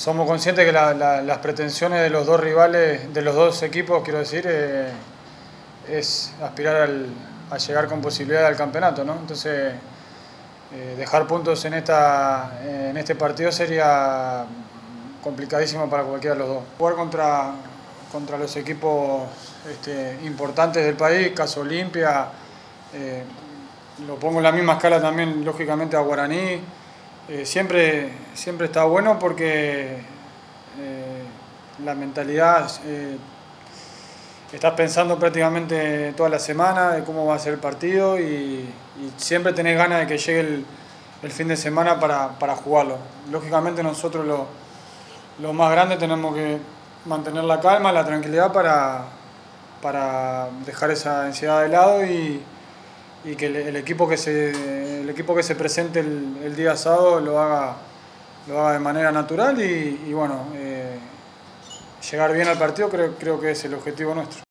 Somos conscientes que las pretensiones de los dos rivales, de los dos equipos, quiero decir, es aspirar a llegar con posibilidad al campeonato, ¿no? Entonces, dejar puntos en este partido sería complicadísimo para cualquiera de los dos. Jugar contra los equipos importantes del país, caso Olimpia, lo pongo en la misma escala también, lógicamente, a Guaraní. Siempre está bueno porque la mentalidad, estás pensando prácticamente toda la semana de cómo va a ser el partido y siempre tenés ganas de que llegue el fin de semana para jugarlo. Lógicamente nosotros lo más grande tenemos que mantener la calma, la tranquilidad para dejar esa ansiedad de lado y que el equipo que se presente el día sábado lo haga de manera natural y bueno, llegar bien al partido creo que es el objetivo nuestro.